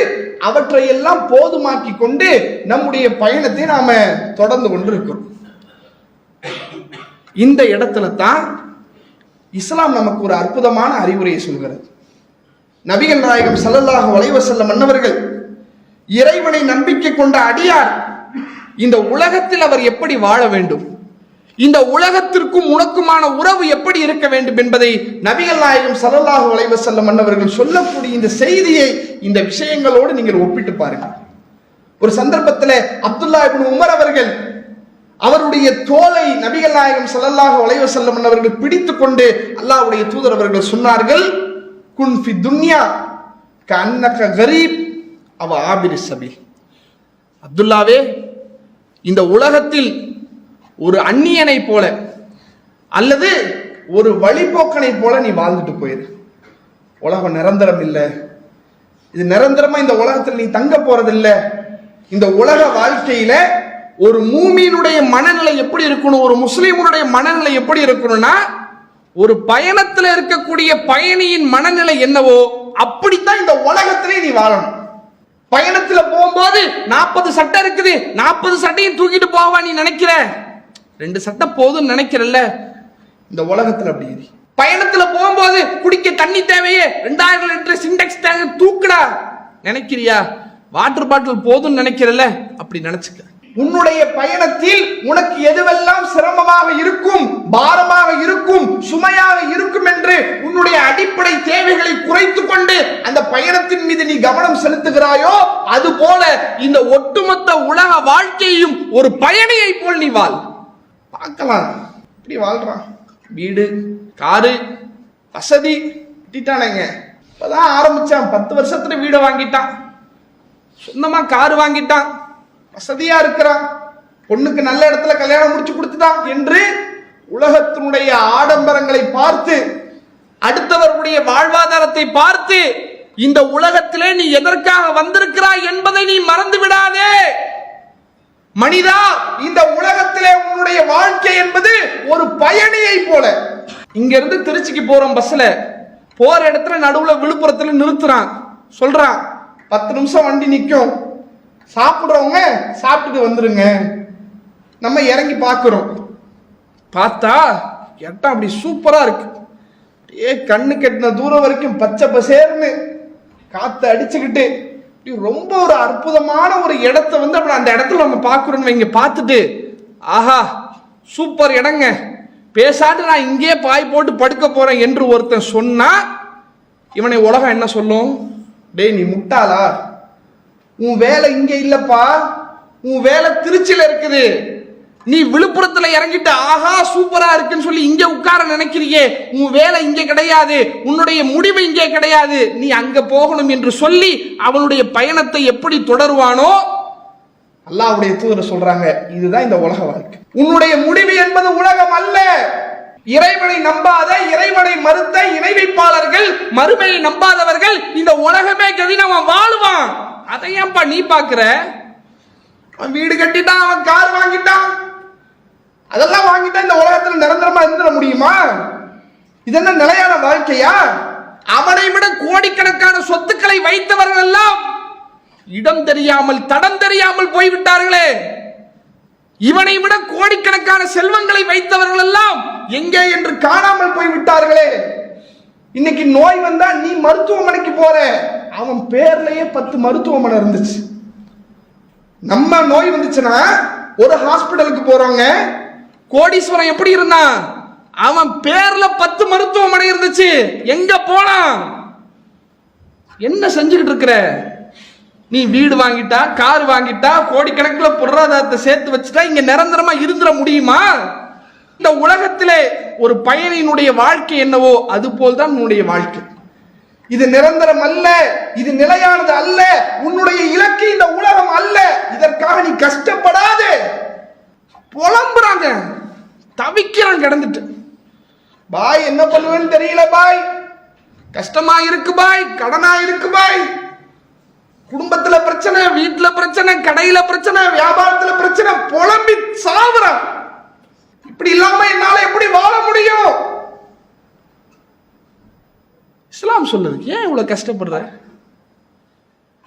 [SPEAKER 1] அவற்றையெல்லாம் போதுமாக்கி கொண்டு நம்முடைய பயணத்தை நாம தொடர்ந்து கொண்டு இருக்கிறோம். இந்த இடத்துல தான் இஸ்லாம் நமக்கு ஒரு அற்புதமான அறிவுரையை சொல்கிறது. நபிகள் நாயகம் ஸல்லல்லாஹு அலைஹி வஸல்லம் அன்னவர்கள் இறைவனை நம்பிக்கை கொண்ட அடியார் இந்த உலகத்தில் அவர் எப்படி வாழ வேண்டும், இந்த உலகத்திற்கும் உனக்குமான உறவு எப்படி இருக்க வேண்டும் என்பதை நபிகள் நாயகம் ஸல்லல்லாஹு அலைஹி வஸல்லம் அன்னவர்கள் சொல்லக்கூடிய இந்த செய்தியை இந்த விஷயங்களோடு நீங்கள் ஒப்பிட்டு பாருங்கள். ஒரு சந்தர்ப்பத்தில் அப்துல்லா இப்னு உமர் அவர்கள் அவருடைய தோலை நபிகள் நாயகம் ஸல்லல்லாஹு அலைஹி வஸல்லம் அன்னவர்கள் பிடித்துக் கொண்டு அல்லாஹ்வுடைய தூதர் அவர்கள் சொன்னார்கள், குன் ஃபி துன்யா கஅன்னக கரீப் அவ ஆபிரி சபீல். அப்துல்லாவே, இந்த உலகத்தில் ஒரு அந்நியனை போல அல்லது ஒரு வழிபோக்கனை போல நீ வாழ்ந்துட்டு போயிரு. உலகம் நிரந்தரம் இல்லை, இது நிரந்தரமா இந்த உலகத்தில் நீ தங்க போறதில்லை. இந்த உலக வாழ்க்கையில ஒரு மூமியினுடைய மனநிலை எப்படி இருக்கணும், ஒரு முஸ்லிமுடைய மனநிலை எப்படி இருக்கணும்னா, ஒரு பயணத்துல இருக்கக்கூடிய பயணியின் மனநிலை என்னவோ அப்படித்தான் இந்த உலகத்திலே நீ வாழணும். பயணத்துல போகும்போது 40 சட்டை இருக்குது, 40 சட்டையும் தூக்கிட்டு போவா நீ நினைக்கிற, 2 சட்டை போதும் நினைக்கிறல்ல, இந்த உலகத்துல அப்படி இரு. பயணத்துல போகும்போது குடிக்க தண்ணி தேவையே 2000 லிட்டர் சின்டெக்ஸ் டேங்க் தூக்குடா நினைக்கிறியா, வாட்டர் பாட்டில் போதும் நினைக்கிறல்ல, அப்படி நினைச்சுக்க. உன்னுடைய பயணத்தில் உனக்கு எதுவெல்லாம் சிரமமாக இருக்கும், பாரமாக இருக்கும், சுமையாக இருக்கும் என்று உன்னுடைய அடிப்படை தேவைகளை குறைத்துக் கொண்டு அந்த பயணத்தின் மீது நீ கவனம் செலுத்துகிறாயோ, அது போல இந்த ஒட்டுமொத்த உலக வாழ்க்கையும் ஒரு பயணியை போல் நீ வாழ். பார்க்கலாம் இப்படி வாழ்றான், வீடு காரு வசதி கட்டிட்டானேங்க, இப்பதான் ஆரம்பிச்சான், 10 வருஷத்துல வீடை வாங்கிட்டான், சொந்தமா காரு வாங்கிட்டான், வசதியா இருக்கிறான், பொண்ணுக்கு நல்ல இடத்துல கல்யாணம் முடிச்சு கொடுத்துட்டான் என்று உலகத்தினுடைய ஆடம்பரங்களை பார்த்து, அடுத்தவர்களுடைய வாழ்வாதாரத்தை பார்த்து இந்த உலகத்திலே நீ எதற்காக வந்திருக்கிறாய் என்பதை நீ மறந்து விடாதே. மனிதா, இந்த உலகத்திலே உன்னுடைய வாழ்க்கை என்பது ஒரு பயணியை போல. இங்க இருந்து திருச்சிக்கு போறோம், பஸ்ல போற இடத்துல நடுவுல விழுப்புரத்துல நிறுத்துறான், சொல்றான் 10 நிமிஷம் வண்டி நிற்கும், சாப்பிடுறவங்க சாப்பிட்டுட்டு வந்துருங்க. நம்ம இறங்கி பார்க்கிறோம், பார்த்தா இடம் அப்படி சூப்பரா இருக்கு, கண்ணு கெட்டின தூரம் வரைக்கும் பச்சை பசேர்னு காத்து அடிச்சுக்கிட்டு ரொம்ப ஒரு அற்புதமான ஒரு இடத்தை வந்து அப்படி அந்த இடத்துல நம்ம பார்க்கிறோம் வைங்க. பார்த்துட்டு ஆஹா சூப்பர் இடங்க, பேசாட்டு நான் இங்கே பாய் போட்டு படுக்க போறேன் என்று ஒருத்தன் சொன்னா இவனை உலகம் என்ன சொல்லும், டேய் நீ முட்டாளா, உன் வேலை இங்க இல்லப்பா, உன் வேலை திருச்சியில இருக்குது, நீ விழுப்புரத்துல இறங்கிட்டு ஆஹா சூப்பரா இருக்குன்னு சொல்லி இங்க உட்கார நினைக்கிறியே, உன் வேலை இங்க கிடையாது, உன்னுடைய முடிவு இங்கே கிடையாது, நீ அங்க போகணும் என்று சொல்லி அவனுடைய பயணத்தை எப்படி தொடருவானோ, அல்லாஹ்வுடைய தூதர் சொல்றாங்க, இதுதான் இந்த உலக வாழ்க்கை. உன்னுடைய முடிவு என்பது உலகம் அல்ல. இறைவனை நம்பாத, இறைவனை மறுத்த இணை வைப்பாளர்கள், மறுமையை நம்பாதவர்கள் இந்த உலகமே கதின்னு அவன் வாழ்வான். அதையப்பா நீ பாக்குற, அவன் வீடு கட்டிட்டான், அவன் கார் வாங்கிட்டான், அதெல்லாம் வாங்கிட்டா இந்த உலகத்துல நிரந்தரமா இருந்துட முடியுமா? இது என்ன நிலையான வாழ்க்கையா?
[SPEAKER 2] அவனை விட கோடிக்கணக்கான சொத்துக்களை வைத்தவர்கள் எல்லாம் இடம் தெரியாமல் தடம் தெரியாமல் போய்விட்டார்களே. இவனை விட கோடிக்கணக்கான செல்வங்களை வைத்தவர்கள் எல்லாம் எங்கே என்று காணாமல் போய்விட்டார்களே. இன்னைக்கு நோய் வந்தா நீ மருத்துவமனைக்கு போற, அவன் பேர்லயே 10 மருத்துவமனை இருந்துச்சு. நம்ம நோய் வந்துச்சுன்னா ஒரு ஹாஸ்பிடலுக்கு போறவங்க, கோடீஸ்வரன் எப்படி இருந்தான், அவன் பேர்ல 10 மருத்துவமனை இருந்துச்சு. எங்க போனான்? என்ன செஞ்சுக்கிட்டு இருக்கிற நீ? வீடு வாங்கிட்டா, கார் வாங்கிட்டா, கோடிக்கணக்கில் பொருளாதாரத்தை சேர்த்து வச்சுட்டா இங்க நிரந்தரமா இருந்துட முடியுமா? இந்த உலகத்திலே ஒரு பயணியினுடைய வாழ்க்கை என்னவோ அது போல்தான் உன்னுடைய வாழ்க்கை. இது நிரந்தரம் அல்ல, இது நிலையானது அல்ல. உன்னுடைய இலக்கு இந்த உலகம் அல்ல. இதற்காக நீ கஷ்டப்படாது. புலம்புறாங்க, தவிக்கிறான் கிடந்துட்டு. பாய் என்ன பண்ணுவேன்னு தெரியல பாய், கஷ்டமா இருக்கு பாய், கடனா இருக்கு பாய், குடும்பத்துல பிரச்சனை, வீட்டுல பிரச்சனை, கடையில பிரச்சனை, வியாபாரத்துல பிரச்சனை, புலம்பி சாவுறான். இப்படி இல்லாம என்னால எப்படி வாழ முடியும்? இஸ்லாம் சொல்லுது, ஏன் இவ்வளவு கஷ்டப்படுற,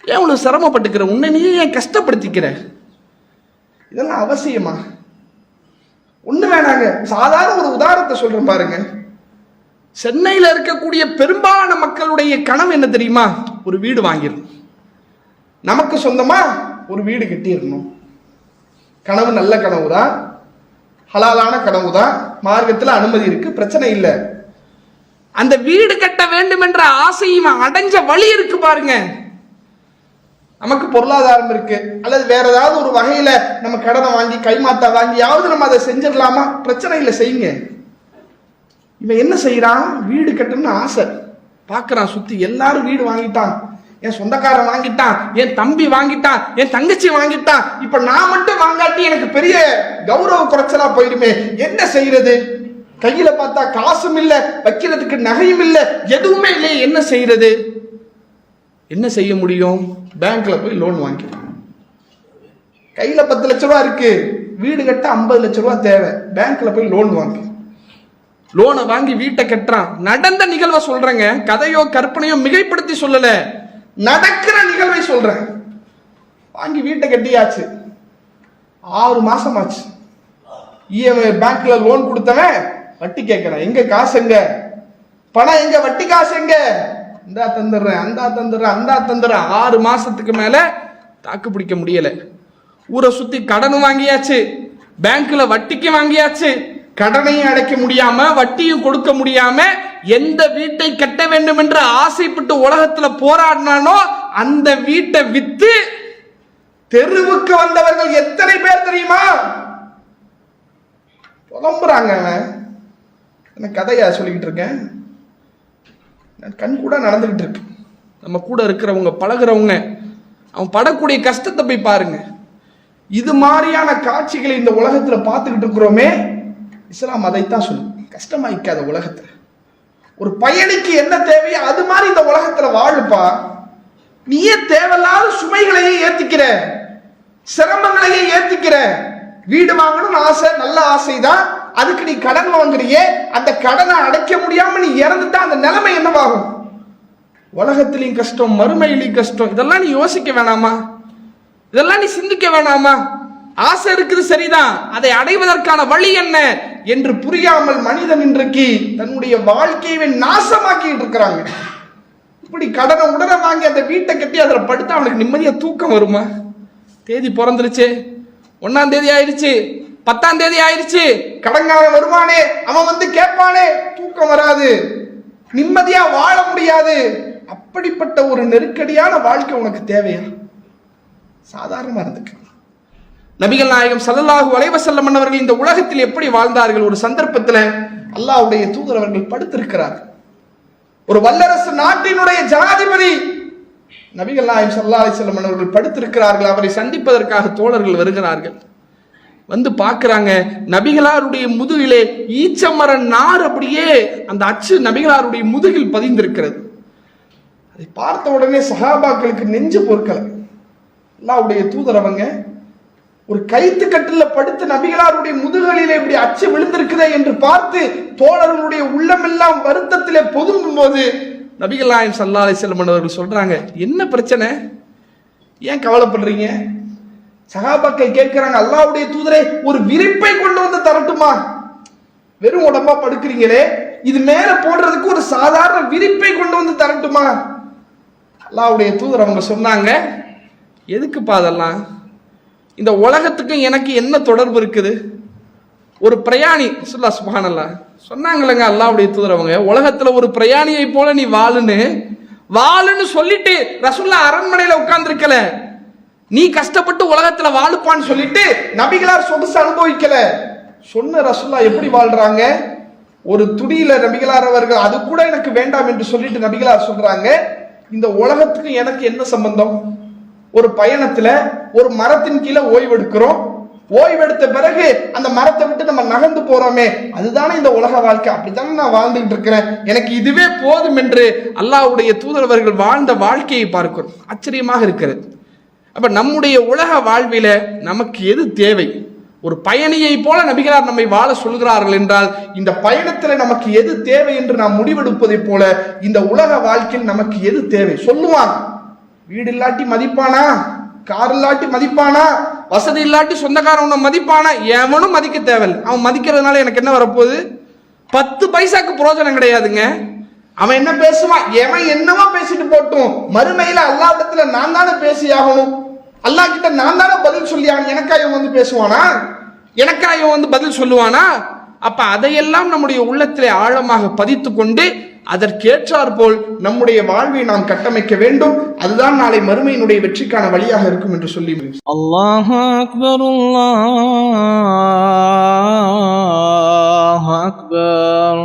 [SPEAKER 2] ஏன் இவ்வளவு சிரமப்பட்டுக்கிற, உன்னை நீ ஏன் கஷ்டப்படுத்திக்கிற? இதெல்லாம் அவசியமா? ஒண்ணு வேணாங்க. சாதாரண ஒரு உதாரணத்தை சொல்றேன் பாருங்க. சென்னையில இருக்கக்கூடிய பெரும்பாலான மக்களுடைய கனவு என்ன தெரியுமா? ஒரு வீடு வாங்கிடணும், நமக்கு சொந்தமா ஒரு வீடு கட்டிடணும். கனவு நல்ல கனவு தான், ஹலாலான கனவு தான், மார்க்கத்தில் அனுமதி இருக்கு, பிரச்சனை இல்லை. அந்த வீடு கட்ட வேண்டும் என்ற ஆசையும் அடைஞ்ச வழி இருக்கு பாருங்க. நமக்கு பொருளாதாரம் இருக்கு, அல்லது வேற ஏதாவது ஒரு வகையில நம்ம கடனை வாங்கி கைமாத்தா வாங்கியாவது நம்ம அதை செஞ்சிடலாமா? பிரச்சனை இல்லை, செய்யுங்க. இவன் என்ன செய்யறான்? வீடு கட்டணும்னு ஆசை பார்க்கறான். சுத்தி எல்லாரும் வீடு வாங்கிட்டான், என் சொந்தக்காரன் வாங்கிட்டான், என் தம்பி வாங்கிட்டான், என் தங்கச்சி வாங்கிட்டான். இப்ப நான் மட்டும் வாங்காட்டி எனக்கு பெரிய கௌரவ குறைச்சலா போயிருமே, என்ன செய்யறது? கையில பார்த்தா காசும் இல்ல, வைக்கிறதுக்கு நகையும் இல்ல, எதுவுமே இல்லை, என்ன செய்யறது? என்ன செய்ய முடியும்? பேங்க்ல போய் லோன் வாங்கிக்கிறோம். கையில 10 லட்ச ரூபா இருக்கு, வீடு கட்ட 50 லட்ச ரூபா தேவை, பேங்க்ல போய் லோன் வாங்கி லோனை வாங்கி வீட்டை கட்டுறான். நடந்த நிகழ்வை சொல்றேங்க, கதையோ கற்பனையோ மிகைப்படுத்தி சொல்லல, நடக்கிற நிகழ்வை சொல்றேன். வாங்கி வீட்டை கட்டியாச்சு, 6 மாசம் ஆச்சு. இஎம்ஐ பேங்க்ல லோன் கொடுத்தவன் வட்டி கேட்கிறேன், எங்க காசு எங்க, பணம் எங்க, வட்டி காசு எங்க? இந்தா தந்துடுறேன், அந்தா தந்துடுறேன், அந்தா தந்துடுறேன். 6 மாசத்துக்கு மேல தாக்கு பிடிக்க முடியல. ஊரை சுத்தி கடன் வாங்கியாச்சு, பேங்க்ல வட்டிக்கு வாங்கியாச்சு. கடனையும் அடைக்க முடியாம, வட்டியும் கொடுக்க முடியாம, எந்த வீட்டை கட்ட வேண்டும் என்று ஆசைப்பட்டு உலகத்துல போராடினானோ அந்த வீட்டை வித்து தெருவுக்கு வந்தவர்கள் எத்தனை பேர் தெரியுமா? புலம்புறாங்க. அவன் கதையா சொல்லிக்கிட்டு இருக்கேன், கண் கூட நடந்துகிட்டு இருக்கு. நம்ம கூட இருக்கிறவங்க, பழகிறவங்க, அவன் படக்கூடிய கஷ்டத்தை போய் பாருங்க. இது மாதிரியான காட்சிகளை இந்த உலகத்துல பார்த்துக்கிட்டு இருக்கிறோமே. இஸ்லாம் அதைத்தான் சொல்லு, கஷ்டமாய்க்காத உலகத்துல. ஒரு பயணிக்கு என்ன தேவையோ அது மாதிரி இந்த உலகத்துல வாழுப்பா. நீயே தேவையில்லாத சுமைகளையே ஏத்திக்கிற, சிரமங்களையே ஏத்திக்கிற. வீடு வாங்கணும்னு ஆசை, நல்ல ஆசைதான். அதுக்கு நீ கடன் வாங்குறியே, அந்த கடனை அடைக்க முடியாம நீ இறந்துட்டா அந்த நிலைமை என்னவாகும்? உலகத்திலையும் கஷ்டம், மறுமையிலையும் கஷ்டம். இதெல்லாம் நீ யோசிக்க வேணாமா? இதெல்லாம் நீ சிந்திக்க வேணாமா? ஆசை இருக்குது சரிதான், அதை அடைவதற்கான வழி என்ன என்று புரியாமல் மனிதன் இன்றைக்கு தன்னுடைய வாழ்க்கையை நாசமாக்கிட்டு இருக்கிறாங்க. இப்படி கடனை உடனே வாங்கி அந்த வீட்டை கட்டி அதில் படுத்தா அவனுக்கு நிம்மதியா தூக்கம் வருமா? தேதி பிறந்துருச்சு, 1ஆம் தேதி ஆயிடுச்சு, 10ஆம் தேதி ஆயிடுச்சு, கடன்காரன் வருவானே, அவன் வந்து கேட்பானே, தூக்கம் வராது, நிம்மதியா வாழ முடியாது. அப்படிப்பட்ட ஒரு நெருக்கடியான வாழ்க்கை உனக்கு தேவையா? சாதாரணமா இருந்துக்க. நபிகள் நாயகம் ஸல்லல்லாஹு அலைஹி வஸல்லம் அவர்கள் இந்த உலகத்தில் எப்படி வாழ்ந்தார்கள்? ஒரு சந்தர்ப்பத்தில் அல்லாஹ்வுடைய தூதர் அவர்கள் படுத்திருக்கிறார். ஒரு வல்லரசு நாட்டினுடைய ஜனாதிபதி நபிகள் நாயகம் ஸல்லல்லாஹு அலைஹி வஸல்லம் அவர்கள் படுத்திருக்கிறார்கள். அவரை சந்திப்பதற்காக தோழர்கள் வருகிறார்கள். வந்து பார்க்கிறாங்க, நபிகளாருடைய முதுகிலே ஈச்சமர நார் அப்படியே அந்த அச்சு நபிகளாருடைய முதுகில் பதிந்திருக்கிறது. அதை பார்த்த உடனே சஹாபாக்களுக்கு நெஞ்சு பொறுக்கல. அல்லாஹ்வுடைய தூதர் அவங்க ஒரு கைத்து கட்டில படுத்து நபிகளாருடைய முதுகலிலே இப்படி அச்சு விழுந்திருக்குதே என்று பார்த்து தோழர்களுடைய உள்ளமெல்லாம் வருத்தத்திலே பொதுங்கும் போது நபிகள் நாயகம் ஸல்லல்லாஹு அலைஹி வஸல்லம் அவர்கள் சொல்றாங்க, என்ன பிரச்சனை, ஏன் கவலைப்படுறீங்க? சஹாபாக்கள் கேட்கிறாங்க, அல்லாஹ்வுடைய தூதரே, ஒரு விரிப்பை கொண்டு வந்து தரட்டுமா? வெறும் உடம்பா படுக்கிறீங்களே, இது மேல போடுறதுக்கு ஒரு சாதாரண விரிப்பை கொண்டு வந்து தரட்டுமா? அல்லாஹ்வுடைய தூதர் அவங்க சொன்னாங்க, எதுக்குப்பா அதெல்லாம்? இந்த உலகத்துக்கும் எனக்கு என்ன தொடர்பு இருக்குது? ஒரு பிரயாணி சுப்ஹானல்லாஹ் சொன்னாங்களேங்க அல்லாஹ்வுடைய தூதர் அவங்க, உலகத்துல ஒரு பிரயாணியை போல நீ வாழுன்னு சொல்லிட்டு ரசூலுல்லாஹ் அரண்மனையில உட்கார்ந்திருக்கல, நீ கஷ்டப்பட்டு உலகத்துல வாழுப்பான்னு சொல்லிட்டு நபிகளார் சொகுசு அனுபவிக்கல. சொன்ன ரசூலுல்லாஹ் எப்படி வாழ்றாங்க? ஒரு துடியில நபிகளார் அவர்கள் அது கூட எனக்கு வேண்டாம் என்று சொல்லிட்டு நபிகளார் சொல்றாங்க, இந்த உலகத்துக்கு எனக்கு என்ன சம்பந்தம்? ஒரு பயணத்துல ஒரு மரத்தின் கீழே ஓய்வெடுக்கிறோம், ஓய்வெடுத்த பிறகு அந்த மரத்தை விட்டு நம்ம நகர்ந்து போறோமே, அதுதானே இந்த உலக வாழ்க்கை, அப்படித்தானே நான் வாழ்ந்துகிட்டு இருக்கிறேன், எனக்கு இதுவே போதும் என்று அல்லாஹ்வுடைய தூதரவர்கள் வாழ்ந்த வாழ்க்கையை பார்க்கிறோம். ஆச்சரியமாக இருக்கிறது. அப்ப நம்முடைய உலக வாழ்வில நமக்கு எது தேவை? ஒரு பயணியை போல நபிகளார் நம்மை வாழ சொல்கிறார்கள் என்றால், இந்த பயணத்துல நமக்கு எது தேவை என்று நாம் முடிவெடுப்பதை போல இந்த உலக வாழ்க்கையில் நமக்கு எது தேவை? சொல்லுவான், வீடு இல்லாட்டி மதிப்பானா, கார் இல்லாட்டி மதிப்பானா, வசதி இல்லாட்டி சொந்தக்காரன் மதிப்பானா? எவனும் மதிக்க தேவையில்லை. அவன் மதிக்கிறதுனால எனக்கு என்ன வரப்போகுது? 10 பைசாக்கு பிரயோஜனம் கிடையாதுங்க. அவன் என்ன பேசுவான், எவன் என்னவோ பேசிட்டு போட்டும், மறுமையில அல்லாஹ்விடத்துல நான் தானே பேசி ஆகணும், அல்லாஹ் கிட்ட நான் தானே பதில் சொல்லி ஆகணும். எனக்கா இவன் வந்து பேசுவானா? எனக்கா இவன் வந்து பதில் சொல்லுவானா? அப்ப அதையெல்லாம் நம்முடைய உள்ளத்திலே ஆழமாக பதித்து கொண்டு அதற்கேற்றாற் போல் நம்முடைய வாழ்வை நாம் கட்டமைக்க வேண்டும். அதுதான் நாளை மறுமையினுடைய வெற்றிக்கான வழியாக இருக்கும் என்று சொல்லி
[SPEAKER 3] அல்லாஹு அக்பர், அல்லாஹு அக்பர்.